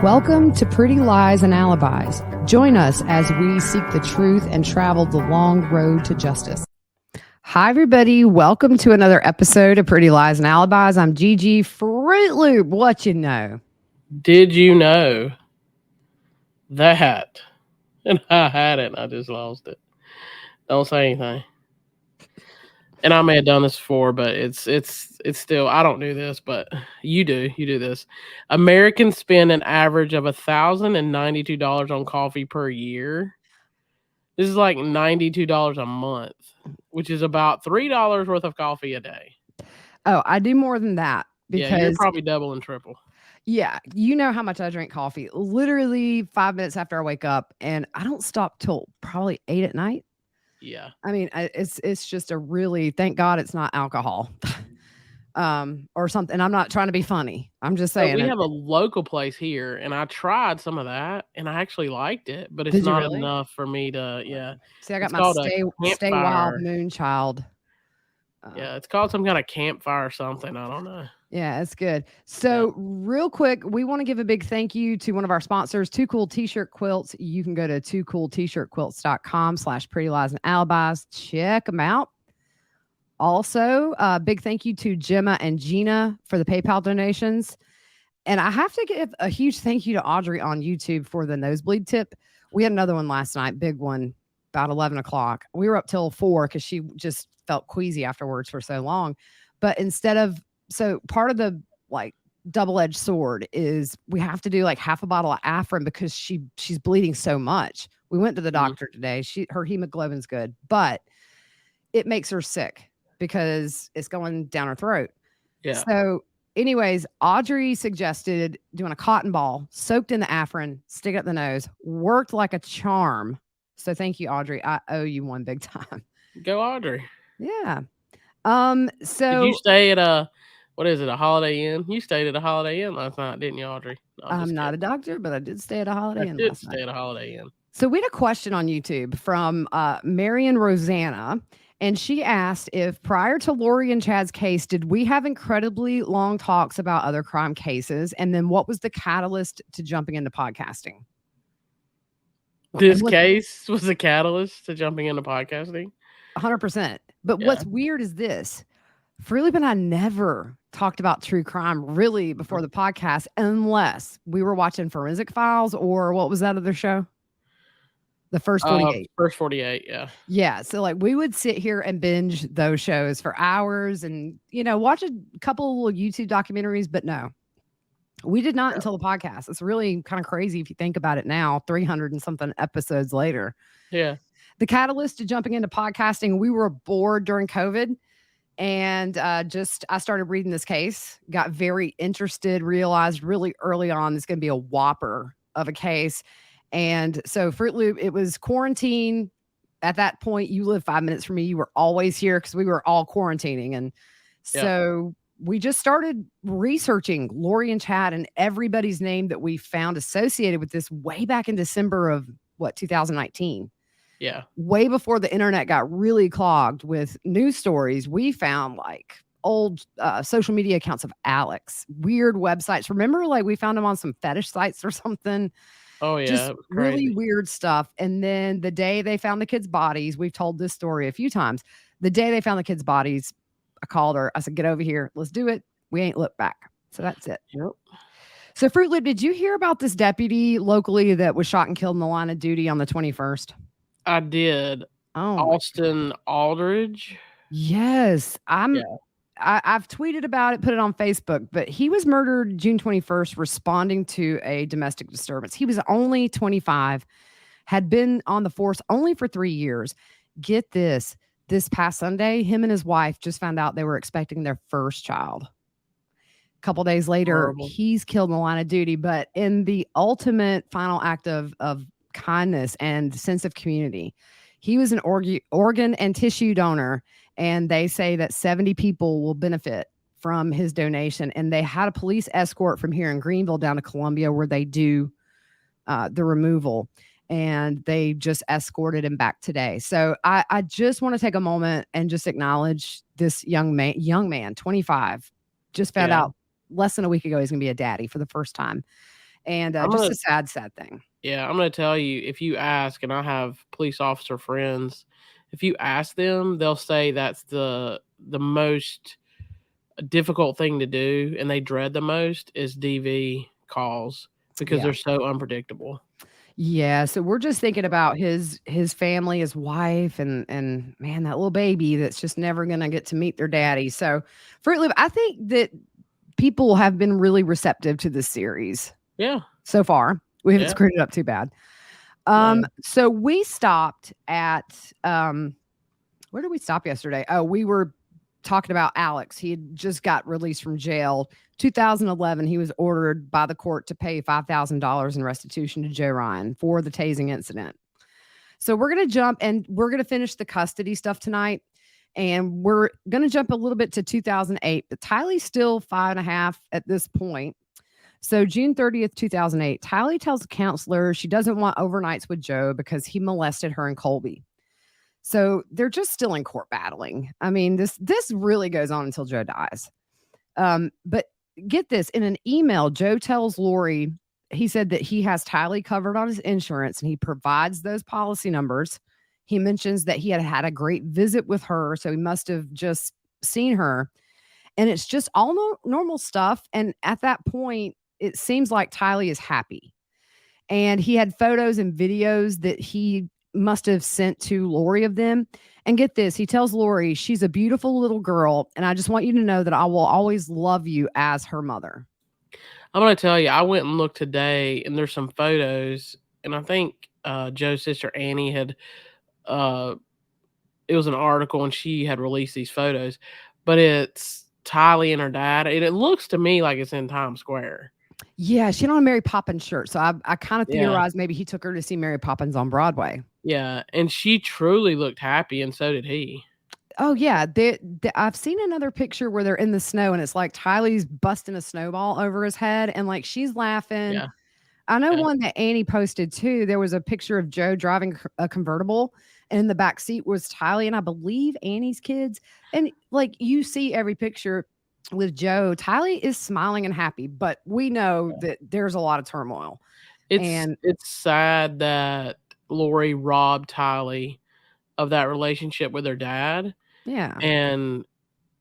Welcome to Pretty Lies and Alibis. Join us as we seek the truth and travel the long road to justice. Hi, everybody. Welcome to another episode of Pretty Lies and Alibis. I'm Gigi Fruit Loop. What you know? Did you know that? And I had it and I just lost it. Don't say anything. And I may have done this before, but it's still, I don't do this, but you do. You do this. Americans spend an average of $1,092 on coffee per year. This is like $92 a month, which is about $3 worth of coffee a day. Oh, I do more than that because you're probably double and triple. Yeah, you know how much I drink coffee. Literally 5 minutes after I wake up, and I don't stop till probably 8 at night. Yeah. I mean, it's just a really, thank God it's not alcohol. Or something. I'm not trying to be funny. I'm just saying. We have a local place here, and I tried some of that, and I actually liked it, but it's not enough for me to, yeah. See, I got my Stay Wild Moonchild. Yeah, it's called some kind of campfire or something. I don't know. Yeah, it's good. So real quick, we want to give a big thank you to one of our sponsors, Too Cool T-Shirt Quilts. You can go to toocooltshirtquilts.com/prettyliesandalibis. Check them out. Also, big thank you to Gemma and Gina for the PayPal donations. And I have to give a huge thank you to Audrey on YouTube for the nosebleed tip. We had another one last night, big one, about 11 o'clock. We were up till 4 because she just felt queasy afterwards for so long. But so part of the like double-edged sword is we have to do like half a bottle of Afrin because she's bleeding so much. We went to the doctor today. Her hemoglobin's good, but it makes her sick because it's going down her throat. Yeah. So anyways, Audrey suggested doing a cotton ball soaked in the Afrin, stick it up the nose, worked like a charm. So thank you, Audrey. I owe you one big time. Go, Audrey. Yeah. So did you stay at a Holiday Inn? You stayed at a Holiday Inn last night, didn't you, Audrey? No, I'm not a doctor, but I did stay at a Holiday Inn last night. Stay at a Holiday Inn. So we had a question on YouTube from Marion Rosanna, and she asked if prior to Lori and Chad's case, did we have incredibly long talks about other crime cases? And then what was the catalyst to jumping into podcasting? This case was the catalyst to jumping into podcasting? 100%. But what's weird is this. Fruit and I never talked about true crime really before the podcast unless we were watching Forensic Files or what was that other show? The First 48. First 48, yeah. Yeah. So like we would sit here and binge those shows for hours and, watch a couple of little YouTube documentaries, but no, we did not until the podcast. It's really kind of crazy if you think about it now, 300 and something episodes later. Yeah. The catalyst to jumping into podcasting, we were bored during COVID. And I started reading this case, got very interested, realized really early on it's going to be a whopper of a case. And so Fruit Loop, it was quarantine. At that point, you lived 5 minutes from me. You were always here because we were all quarantining. And so we just started researching Lori and Chad and everybody's name that we found associated with this way back in December of 2019. Yeah. Way before the internet got really clogged with news stories, we found like old social media accounts of Alex, weird websites. Remember, like we found them on some fetish sites or something. Oh, yeah. Just really weird stuff. And then the day they found the kids' bodies, we've told this story a few times. The day they found the kids' bodies, I called her. I said, get over here. Let's do it. We ain't looked back. So that's it. Yep. So Fruit Loop, did you hear about this deputy locally that was shot and killed in the line of duty on the 21st? I did. Oh, Austin Aldridge. Yes. I've tweeted about it, put it on Facebook, but he was murdered June 21st, responding to a domestic disturbance. He was only 25, had been on the force only for 3 years. Get this past Sunday, him and his wife just found out they were expecting their first child. A couple days later, he's killed in the line of duty, but in the ultimate final act of kindness and sense of community. He was an organ and tissue donor, and they say that 70 people will benefit from his donation. And they had a police escort from here in Greenville down to Columbia where they do the removal, and they just escorted him back today. So I just want to take a moment and just acknowledge this young man, 25, just found out less than a week ago he's going to be a daddy for the first time. and I'm just gonna a sad, sad thing. Yeah, I'm gonna tell you, if you ask, and I have police officer friends, if you ask them, they'll say that's the most difficult thing to do, and they dread the most is DV calls because Yeah. they're so unpredictable. Yeah, so we're just thinking about his family, his wife, and man, that little baby that's just never gonna get to meet their daddy. So, Fruit Loop, I think that people have been really receptive to this series Yeah, so far. We haven't yeah, screwed it up too bad. no, So we stopped at where did we stop yesterday? Oh, we were talking about Alex. He had just got released from jail. 2011, he was ordered by the court to pay $5,000 in restitution to Joe Ryan for the tasing incident. So we're going to jump and we're going to finish the custody stuff tonight. And we're going to jump a little bit to 2008, but Tylee's still 5.5 at this point. So June 30th, 2008, Tylee tells the counselor she doesn't want overnights with Joe because he molested her in Colby. So they're just still in court battling. I mean, this really goes on until Joe dies. But get this, in an email, Joe tells Lori, he said that he has Tylee covered on his insurance and he provides those policy numbers. He mentions that he had had a great visit with her, so he must have just seen her. And it's just all normal stuff. And at that point, it seems like Tylee is happy. And he had photos and videos that he must have sent to Lori of them. And get this, he tells Lori, she's a beautiful little girl. And I just want you to know that I will always love you as her mother. I'm gonna tell you, I went and looked today, and there's some photos, and I think Joe's sister Annie had. It was an article, and she had released these photos, but it's Tylee and her dad, and it looks to me like it's in Times Square. Yeah, she had on a Mary Poppins shirt. So I kind of Yeah. theorized maybe he took her to see Mary Poppins on Broadway. Yeah, and she truly looked happy, and so did he. Oh yeah, I've seen another picture where they're in the snow and it's like Tylee's busting a snowball over his head and like she's laughing. Yeah. I know Yeah. one that Annie posted too. There was a picture of Joe driving a convertible, and in the back seat was Tylee and I believe Annie's kids. And like you see every picture with Joe, Tylee is smiling and happy, but we know that there's a lot of turmoil. It's sad that Lori robbed Tylee of that relationship with her dad. Yeah. And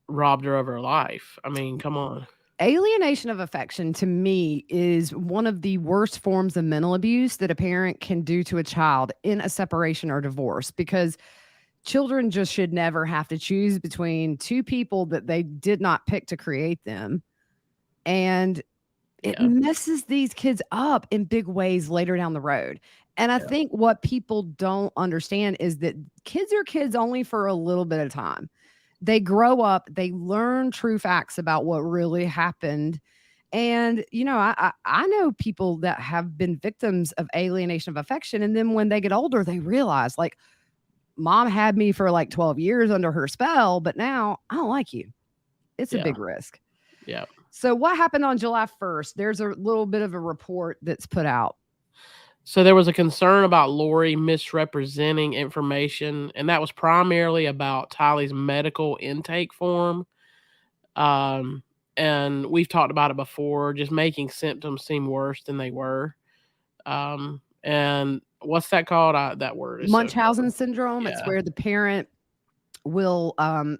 robbed her of her life. I mean, come on. Alienation of affection to me is one of the worst forms of mental abuse that a parent can do to a child in a separation or divorce, because children just should never have to choose between two people that they did not pick to create them. And it messes these kids up in big ways later down the road. And I think what people don't understand is that kids are kids only for a little bit of time. They grow up, they learn true facts about what really happened. And, you know, I know people that have been victims of alienation of affection. And then when they get older, they realize, like, mom had me for like 12 years under her spell, but now I don't like you. It's a big risk. Yeah. So what happened on July 1st? There's a little bit of a report that's put out. So there was a concern about Lori misrepresenting information, and that was primarily about Tylee's medical intake form. And we've talked about it before, just making symptoms seem worse than they were. And what's that called? That word is Munchausen syndrome. Yeah. It's where the parent will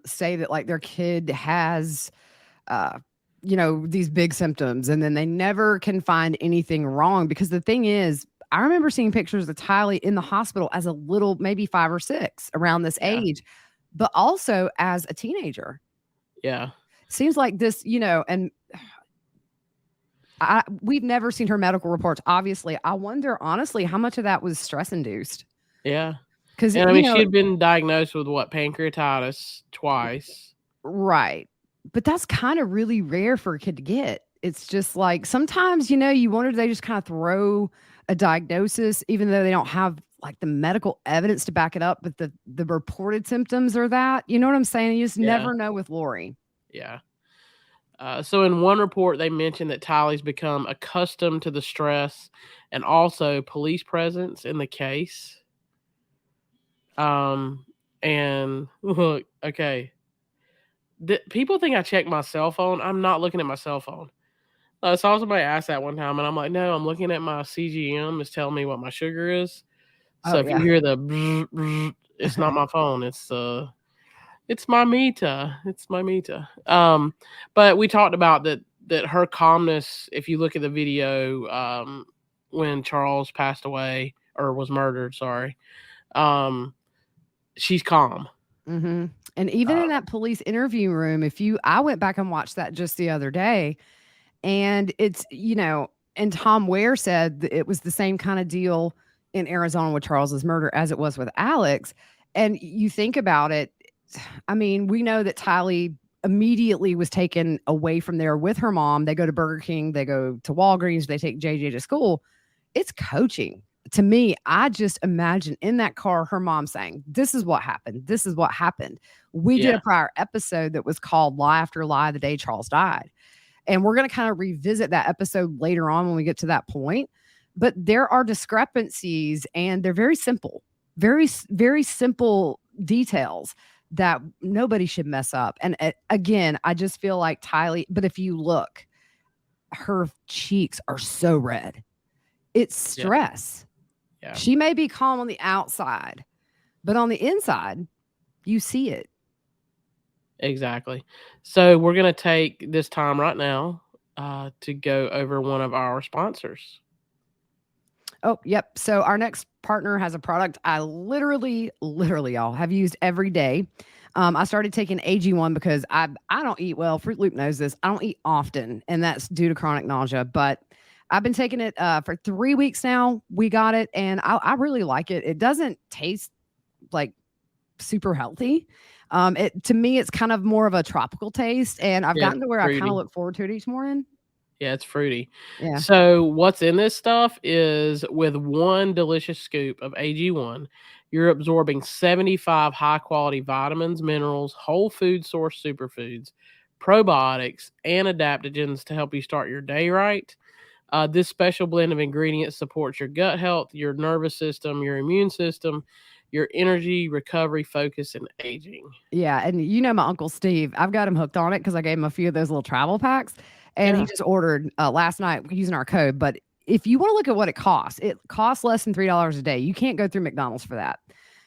say that like their kid has you know, these big symptoms, and then they never can find anything wrong. Because the thing is, I remember seeing pictures of Tylee in the hospital as a little, maybe 5 or 6 around this age, but also as a teenager. Yeah. Seems like this, you know, and we've never seen her medical reports. Obviously, I wonder honestly how much of that was stress induced. Yeah. Because I mean, she had been diagnosed with pancreatitis twice. Right. But that's kind of really rare for a kid to get. It's just like sometimes, you know, you wonder, they just kind of throw a diagnosis, even though they don't have like the medical evidence to back it up, but the reported symptoms are that. You know what I'm saying? You just never know with Lori. Yeah. So in one report, they mentioned that Tylee's become accustomed to the stress and also police presence in the case. And look, okay. People think I check my cell phone. I'm not looking at my cell phone. I saw somebody ask that one time, and I'm like, no, I'm looking at my CGM. It's telling me what my sugar is. So Oh, if you yeah. hear the bzz, bzz, it's not my phone. It's my Mita. It's my Mita. But we talked about that her calmness. If you look at the video, when Charles passed away or was murdered, sorry, she's calm. Mm-hmm. And even in that police interview room, I went back and watched that just the other day, and and Tom Ware said that it was the same kind of deal in Arizona with Charles's murder as it was with Alex. And you think about it, I mean, we know that Tylee immediately was taken away from there with her mom. They go to Burger King, they go to Walgreens, they take JJ to school. It's coaching. To me, I just imagine in that car, her mom saying, "This is what happened. This is what happened." We did a Yeah, prior episode that was called Lie After Lie, the day Charles died. And we're going to kind of revisit that episode later on when we get to that point. But there are discrepancies, and they're very simple, very simple details that nobody should mess up. And again, I just feel like Tylee, but if you look, her cheeks are so red. It's yeah, stress. yeah. She may be calm on the outside, but on the inside, you see it. Exactly. So we're gonna take this time right now to go over one of our sponsors. Oh, yep. So our next partner has a product I literally, y'all have used every day. I started taking AG1 because I don't eat well. Fruit Loop knows this. I don't eat often, and that's due to chronic nausea. But I've been taking it for 3 weeks now. We got it, and I really like it. It doesn't taste like super healthy. It to me, it's kind of more of a tropical taste, and I've Yeah, it's gotten to where I kind of fruity. look forward to it each morning. Yeah, it's fruity. Yeah. So what's in this stuff is with one delicious scoop of AG1, you're absorbing 75 high quality vitamins, minerals, whole food source superfoods, probiotics, and adaptogens to help you start your day right. This special blend of ingredients supports your gut health, your nervous system, your immune system, your energy, recovery, focus, and aging. Yeah, and my Uncle Steve, I've got him hooked on it because I gave him a few of those little travel packs, and he Yeah, just ordered last night using our code. But if you want to look at what it costs less than $3 a day. You can't go through McDonald's for that.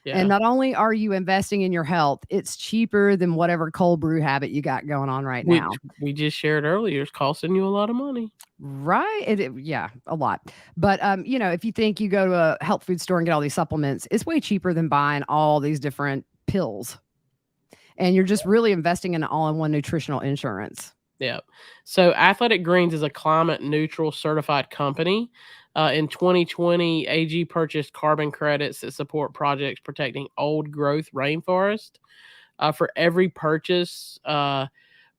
And yeah. not only are you investing in your health, it's cheaper than whatever cold brew habit you got going on right Which now. we just shared earlier is costing you a lot of money. Right? Yeah, a lot. But if you think you go to a health food store and get all these supplements, it's way cheaper than buying all these different pills. And you're just really investing in an all-in-one nutritional insurance. Yeah. So Athletic Greens is a climate neutral certified company. In 2020, AG purchased carbon credits that support projects protecting old growth rainforest. For every purchase,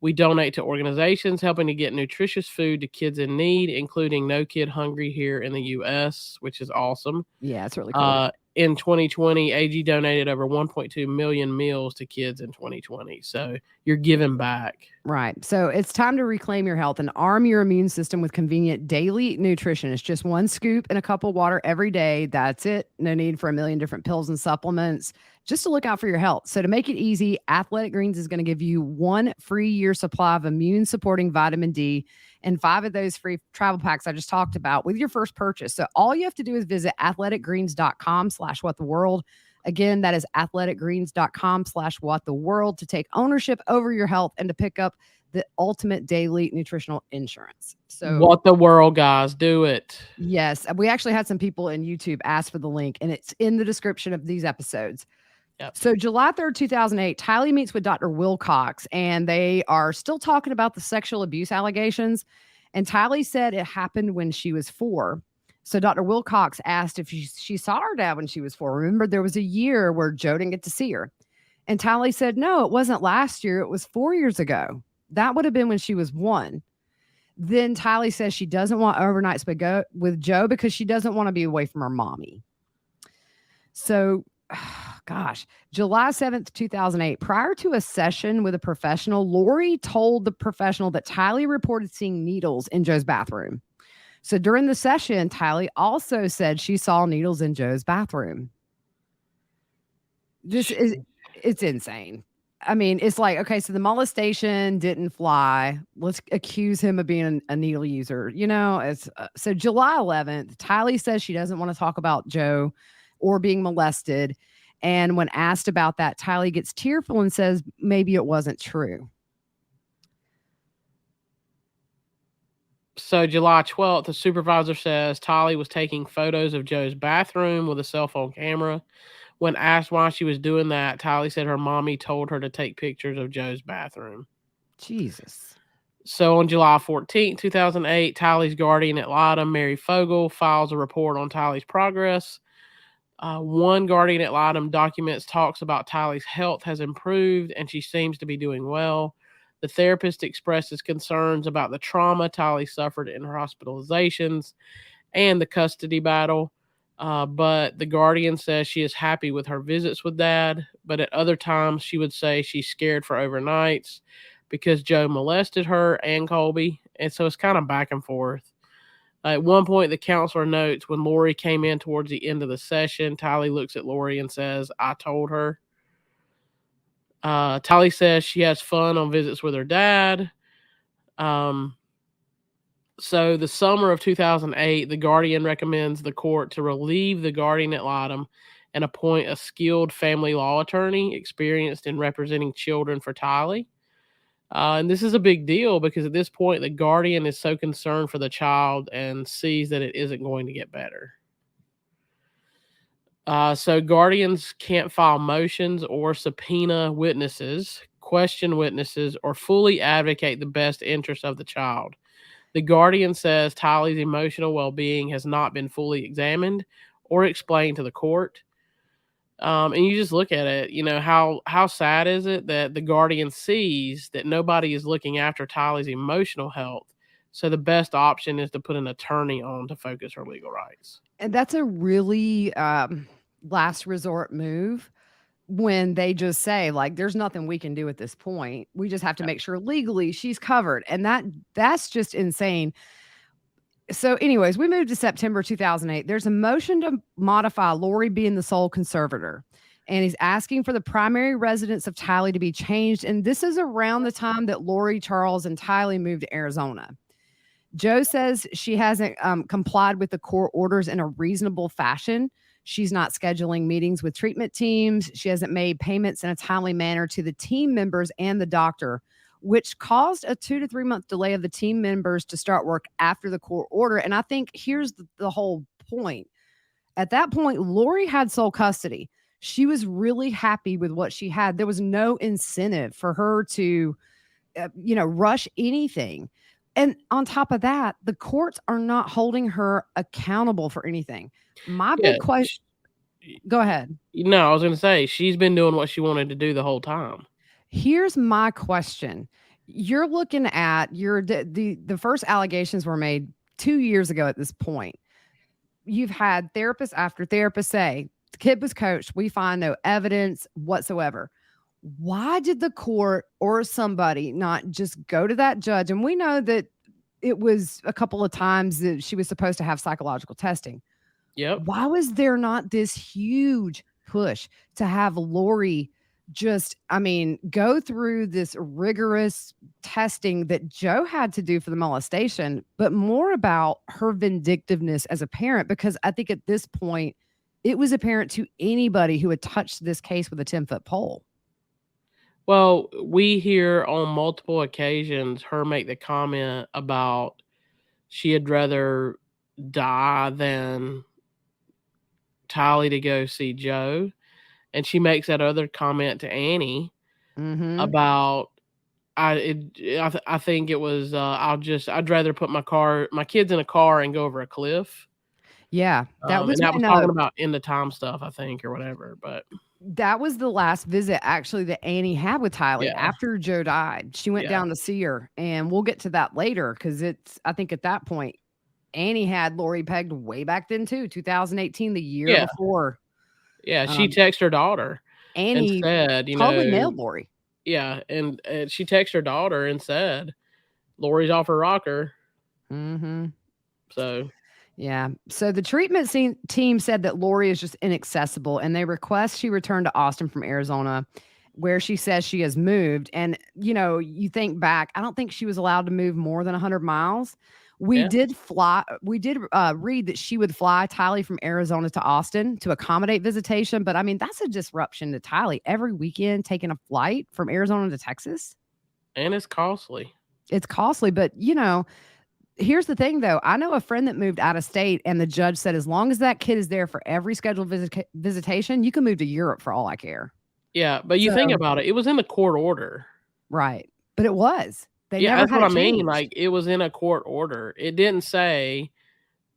we donate to organizations helping to get nutritious food to kids in need, including No Kid Hungry here in the U.S., which is awesome. Yeah, it's really cool. In 2020, AG donated over 1.2 million meals to kids in 2020. So you're giving back. Right. So it's time to reclaim your health and arm your immune system with convenient daily nutrition. It's just one scoop in a cup of water every day. That's it. No need for a million different pills and supplements, just to look out for your health. So to make it easy, Athletic Greens is going to give you 1 free year supply of immune supporting vitamin D and 5 of those free travel packs I just talked about with your first purchase. So all you have to do is visit athleticgreens.com/whattheworld. Again, that is athleticgreens.com/whattheworld to take ownership over your health and to pick up the ultimate daily nutritional insurance. So What the world, guys, do it. yes, we actually had some people in YouTube ask for the link, and it's in the description of these episodes. Yep. So July 3rd, 2008, Tylee meets with Dr. Wilcox, and they are still talking about the sexual abuse allegations. And Tylee said it happened when she was 4. So Dr. Wilcox asked if she saw her dad when she was 4. Remember, there was a year where Joe didn't get to see her. And Tylee said, no, it wasn't last year. It was 4 years ago. That would have been when she was 1. Then Tylee says she doesn't want overnights with Joe because she doesn't want to be away from her mommy. So, gosh, July 7th, 2008, prior to a session with a professional, Lori told the professional that Tylee reported seeing needles in Joe's bathroom. So during the session, Tylee also said she saw needles in Joe's bathroom. It's insane. I mean, it's like, okay, so the molestation didn't fly. Let's accuse him of being a needle user. It's so July 11th, Tylee says she doesn't want to talk about Joe or being molested. And when asked about that, Tylee gets tearful and says maybe it wasn't true. So July 12th, the supervisor says Tylee was taking photos of Joe's bathroom with a cell phone camera. When asked why she was doing that, Tylee said her mommy told her to take pictures of Joe's bathroom. Jesus. So on July 14th, 2008, Tylee's guardian at Idaho, Mary Fogel, files a report on Tylee's progress. One guardian at Idaho documents talks about Tylee's health has improved and she seems to be doing well. The therapist expresses concerns about the trauma Tylee suffered in her hospitalizations and the custody battle. But the guardian says she is happy with her visits with Dad, but at other times she would say she's scared for overnights because Joe molested her and Colby. And so it's kind of back and forth. At one point, the counselor notes when Lori came in towards the end of the session, Tylee looks at Lori and says, I told her. Tylee says she has fun on visits with her dad. So the summer of 2008, the guardian recommends the court to relieve the guardian ad litem and appoint a skilled family law attorney experienced in representing children for Tylee. And this is a big deal because at this point, the guardian is so concerned for the child and sees that it isn't going to get better. So guardians can't file motions or subpoena witnesses, question witnesses, or fully advocate the best interest of the child. The guardian says Tylee's emotional well-being has not been fully examined or explained to the court. And you just look at it, how sad is it that the guardian sees that nobody is looking after Tylee's emotional health. So the best option is to put an attorney on to focus her legal rights. And that's a really last resort move when they just say, like, there's nothing we can do at this point. We just have to make sure legally she's covered. And that's just insane. So, anyways, we moved to September 2008. There's a motion to modify Lori being the sole conservator. And he's asking for the primary residence of Tylee to be changed. And this is around the time that Lori, Charles, and Tylee moved to Arizona. Joe says she hasn't complied with the court orders in a reasonable fashion. She's not scheduling meetings with treatment teams. She hasn't made payments in a timely manner to the team members and the doctor, which caused a 2 to 3 month delay of the team members to start work after the court order. And I think here's the whole point. At that point, Lori had sole custody. She was really happy with what she had. There was no incentive for her to, rush anything. And on top of that, the courts are not holding her accountable for anything. My big question. Go ahead. No, I was going to say she's been doing what she wanted to do the whole time. Here's my question. You're looking at the first allegations were made 2 years ago at this point. You've had therapist after therapist say the kid was coached. We find no evidence whatsoever. Why did the court or somebody not just go to that judge? And we know that it was a couple of times that she was supposed to have psychological testing. Yep. Why was there not this huge push to have Lori go through this rigorous testing that Joe had to do for the molestation, but more about her vindictiveness as a parent? Because I think at this point, it was apparent to anybody who had touched this case with a 10-foot pole. Well, we hear on multiple occasions her make the comment about she'd rather die than Tylee to go see Joe. And she makes that other comment to Annie about I think it was I'd rather put my kids in a car and go over a cliff. Yeah, that was talking about in the time stuff, I think, or whatever. But that was the last visit actually that Annie had with Tylee after Joe died. She went down to see her, and we'll get to that later because I think at that point Annie had Lori pegged way back then too, 2018, the year before. Yeah, she texted her daughter Annie and said, totally nailed Lori. Yeah, and she texted her daughter and said, Lori's off her rocker. So, yeah. So the treatment team said that Lori is just inaccessible, and they request she return to Austin from Arizona. where she says she has moved. And, you think back, I don't think she was allowed to move more than 100 miles. We Yeah. did read that she would fly Tylee from Arizona to Austin to accommodate visitation. But I mean, that's a disruption to Tylee every weekend taking a flight from Arizona to Texas. And it's costly. It's costly, but here's the thing though. I know a friend that moved out of state and the judge said as long as that kid is there for every scheduled visitation, you can move to Europe for all I care. Yeah, but you think about it, it was in the court order. Right. But it was. They Yeah, never that's had what it I mean. changed. Like, it was in a court order. It didn't say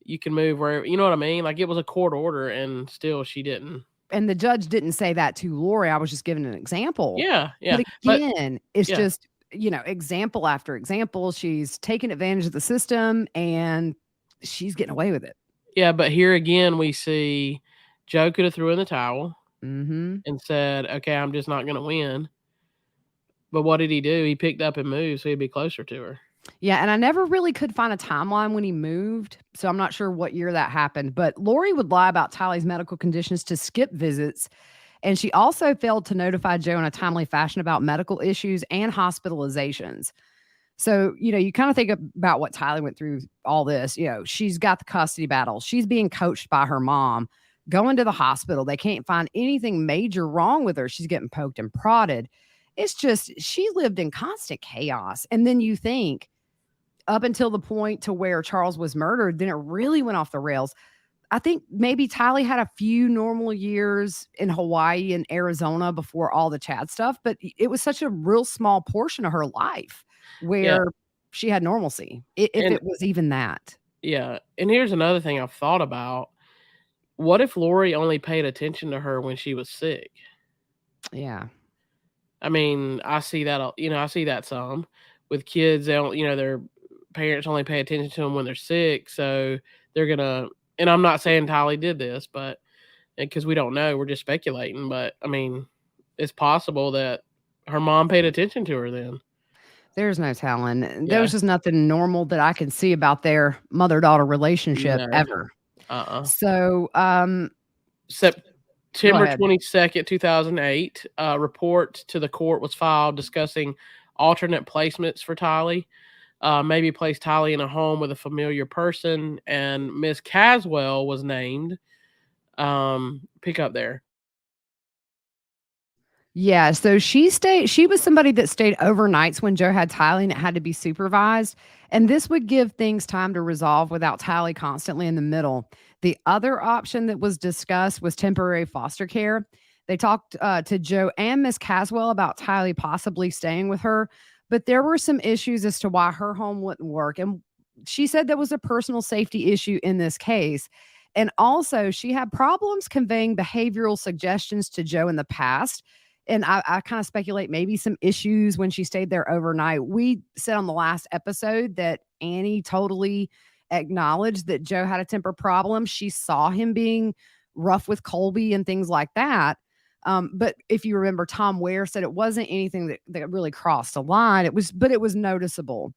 you can move wherever, you know what I mean? Like, it was a court order, and still she didn't. And the judge didn't say that to Lori. I was just giving an example. Yeah, yeah. But again, it's yeah. just, example after example. She's taking advantage of the system and she's getting away with it. Yeah, but here again, we see Joe could have threw in the towel Mm-hmm. and said, okay, I'm just not going to win. But what did he do? He picked up and moved so he'd be closer to her. Yeah, and I never really could find a timeline when he moved, so I'm not sure what year that happened. But Lori would lie about Tylee's medical conditions to skip visits, and she also failed to notify Joe in a timely fashion about medical issues and hospitalizations. So, you kind of think about what Tylee went through all this. She's got the custody battle. She's being coached by her mom, going to the hospital. They can't find anything major wrong with her. She's getting poked and prodded. It's just she lived in constant chaos. And then you think up until the point to where Charles was murdered, then it really went off the rails. I think maybe Tylee had a few normal years in Hawaii and Arizona before all the Chad stuff, but it was such a real small portion of her life where she had normalcy, if it was even that. Yeah. And here's another thing I've thought about. What if Lori only paid attention to her when she was sick? Yeah. I mean, I see that some with kids. They don't, their parents only pay attention to them when they're sick. So they're going to, and I'm not saying Tylee did this, but because we don't know, we're just speculating. But I mean, it's possible that her mom paid attention to her then. There's no telling. There's just nothing normal that I can see about their mother-daughter relationship ever. So, September 22nd, 2008, a report to the court was filed discussing alternate placements for Tylee. Maybe place Tylee in a home with a familiar person, and Miss Caswell was named. Pick up there. Yeah, so she was somebody that stayed overnights when Joe had Tylee and it had to be supervised. And this would give things time to resolve without Tylee constantly in the middle. The other option that was discussed was temporary foster care. They talked to Joe and Miss Caswell about Tylee possibly staying with her, but there were some issues as to why her home wouldn't work. And she said there was a personal safety issue in this case. And also, she had problems conveying behavioral suggestions to Joe in the past. And I kind of speculate maybe some issues when she stayed there overnight. We said on the last episode that Annie totally acknowledged that Joe had a temper problem. She saw him being rough with Colby and things like that. But if you remember, Tom Ware said it wasn't anything that really crossed a line. It was noticeable.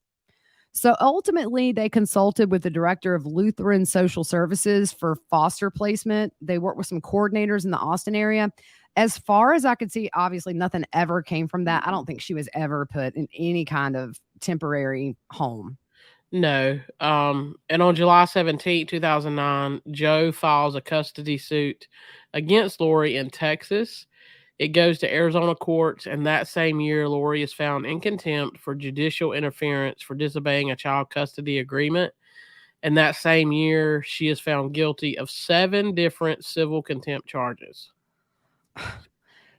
So ultimately, they consulted with the director of Lutheran Social Services for foster placement. They worked with some coordinators in the Austin area. As far as I could see, obviously nothing ever came from that. I don't think she was ever put in any kind of temporary home. No. And on July 17, 2009, Joe files a custody suit against Lori in Texas. It goes to Arizona courts, and that same year, Lori is found in contempt for judicial interference for disobeying a child custody agreement. And that same year, she is found guilty of 7 different civil contempt charges.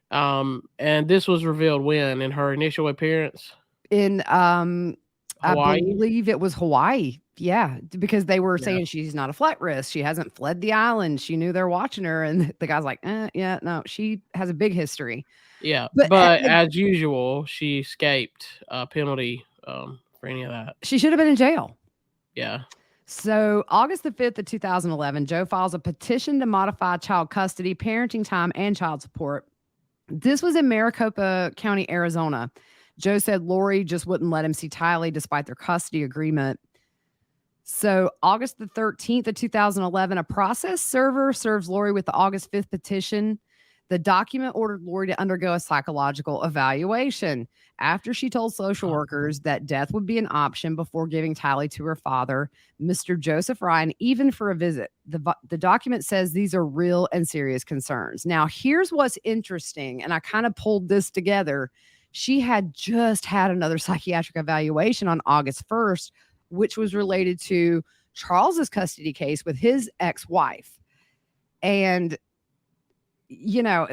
And this was revealed when? In her initial appearance? In Hawaii? I believe it was Hawaii. Yeah, because they were saying she's not a flight risk. She hasn't fled the island. She knew they're watching her. And the guy's like, yeah, no, she has a big history. Yeah, but as usual, she escaped penalty for any of that. She should have been in jail. Yeah. So August the 5th of 2011, Joe files a petition to modify child custody, parenting time, and child support. This was in Maricopa County, Arizona. Joe said Lori just wouldn't let him see Tylee despite their custody agreement. So August the 13th of 2011, a process server serves Lori with the August 5th petition. The document ordered Lori to undergo a psychological evaluation after she told social workers that death would be an option before giving Tylee to her father, Mr. Joseph Ryan, even for a visit. The document says these are real and serious concerns. Now, here's what's interesting, and I kind of pulled this together. She had just had another psychiatric evaluation on August 1st, which was related to Charles's custody case with his ex-wife. And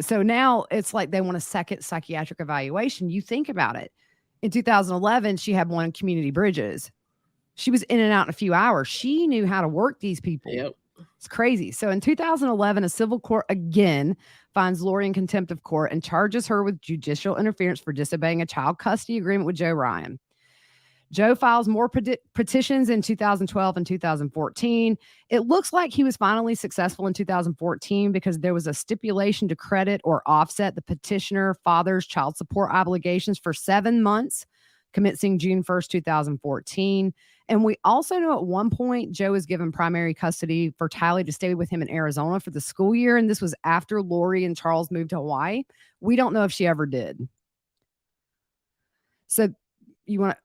so now it's like they want a second psychiatric evaluation. You think about it. In 2011, she had one in Community Bridges. She was in and out in a few hours. She knew how to work these people. Yep. It's crazy. So in 2011, a civil court again finds Lori in contempt of court and charges her with judicial interference for disobeying a child custody agreement with Joe Ryan. Joe files more petitions in 2012 and 2014. It looks like he was finally successful in 2014 because there was a stipulation to credit or offset the petitioner father's child support obligations for 7 months, commencing June 1st, 2014. And we also know at one point Joe was given primary custody for Tylee to stay with him in Arizona for the school year. And this was after Lori and Charles moved to Hawaii. We don't know if she ever did. So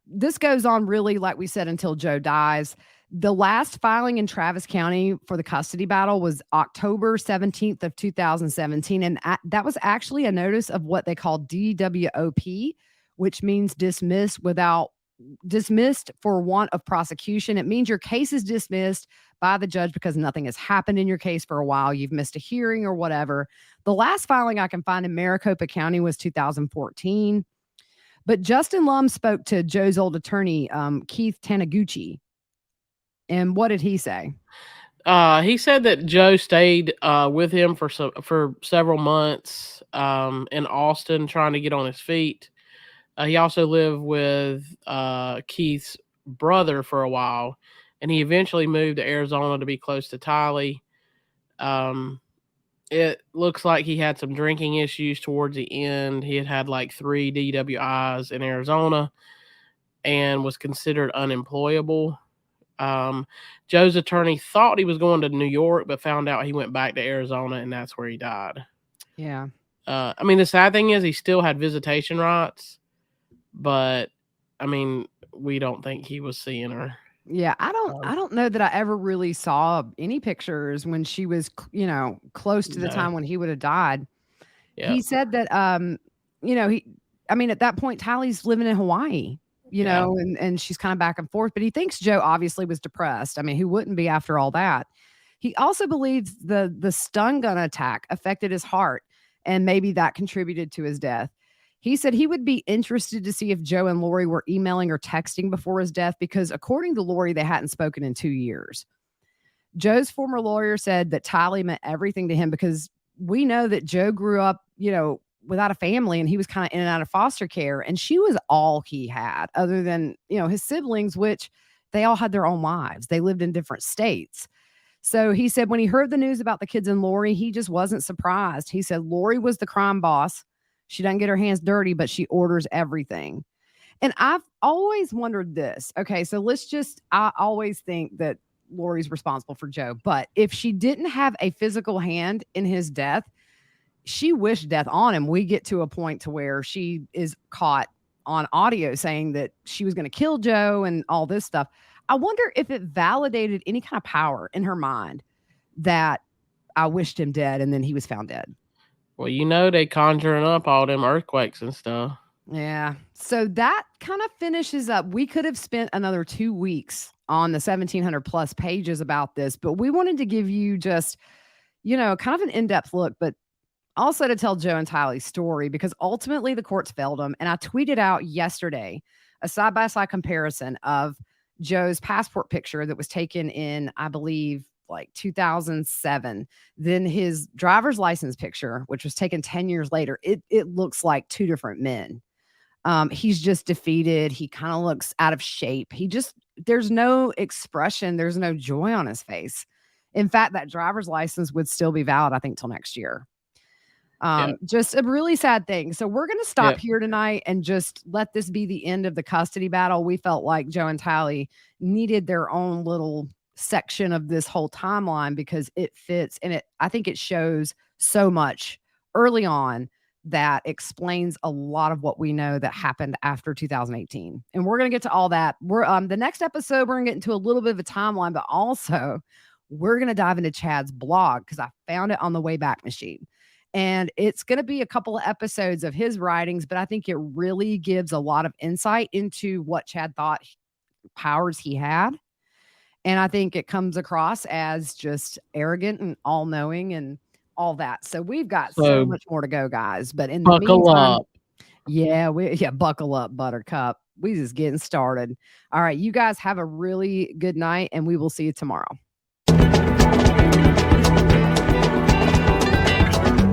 this goes on really, like we said, until Joe dies. The last filing in Travis County for the custody battle was October 17th of 2017. And that was actually a notice of what they call DWOP, which means dismissed for want of prosecution. It means your case is dismissed by the judge because nothing has happened in your case for a while. You've missed a hearing or whatever. The last filing I can find in Maricopa County was 2014. But Justin Lum spoke to Joe's old attorney, Keith Taniguchi. And what did he say? He said that Joe stayed with him for several months in Austin trying to get on his feet. He also lived with Keith's brother for a while, and he eventually moved to Arizona to be close to Tylee. It looks like he had some drinking issues towards the end. He had like 3 DWIs in Arizona and was considered unemployable. Joe's attorney thought he was going to New York, but found out he went back to Arizona, and that's where he died. Yeah. I mean, the sad thing is he still had visitation rights, but I mean, we don't think he was seeing her. Yeah, I don't know that I ever really saw any pictures when she was, close to the time when he would have died. Yeah. He said that, at that point, Tylee's living in Hawaii, and she's kind of back and forth, but he thinks Joe obviously was depressed. I mean, who wouldn't be after all that? He also believes the stun gun attack affected his heart, and maybe that contributed to his death. He said he would be interested to see if Joe and Lori were emailing or texting before his death because, according to Lori, they hadn't spoken in 2 years. Joe's former lawyer said that Tylee meant everything to him because we know that Joe grew up, without a family, and he was kind of in and out of foster care, and she was all he had other than, his siblings, which they all had their own lives. They lived in different states. So he said when he heard the news about the kids and Lori, he just wasn't surprised. He said Lori was the crime boss. She doesn't get her hands dirty, but she orders everything. And I've always wondered this. Okay, so I always think that Lori's responsible for Joe. But if she didn't have a physical hand in his death, she wished death on him. We get to a point to where she is caught on audio saying that she was going to kill Joe and all this stuff. I wonder if it validated any kind of power in her mind that I wished him dead and then he was found dead. Well, they conjuring up all them earthquakes and stuff. Yeah. So that kind of finishes up. We could have spent another 2 weeks on the 1,700 plus pages about this, but we wanted to give you just, kind of an in-depth look, but also to tell Joe and Tylee's story because ultimately the courts failed them. And I tweeted out yesterday a side-by-side comparison of Joe's passport picture that was taken in, I believe, like 2007, then his driver's license picture, which was taken 10 years later. It looks like 2 different men. He's just defeated. He kind of looks out of shape. There's no expression. There's no joy on his face. In fact, that driver's license would still be valid, I think, till next year. Just a really sad thing. So we're going to stop here tonight and just let this be the end of the custody battle. We felt like Joe and Tylee needed their own little section of this whole timeline because it fits and I think it shows so much early on that explains a lot of what we know that happened after 2018. And we're going to get to all that. We're the next episode, we're going to get into a little bit of a timeline, but also we're going to dive into Chad's blog because I found it on the Wayback Machine. And it's going to be a couple of episodes of his writings, but I think it really gives a lot of insight into what Chad thought powers he had. And I think it comes across as just arrogant and all-knowing and all that. So we've got so much more to go, guys. But in the meantime, buckle up, Buttercup. We just getting started. All right, you guys have a really good night, and we will see you tomorrow.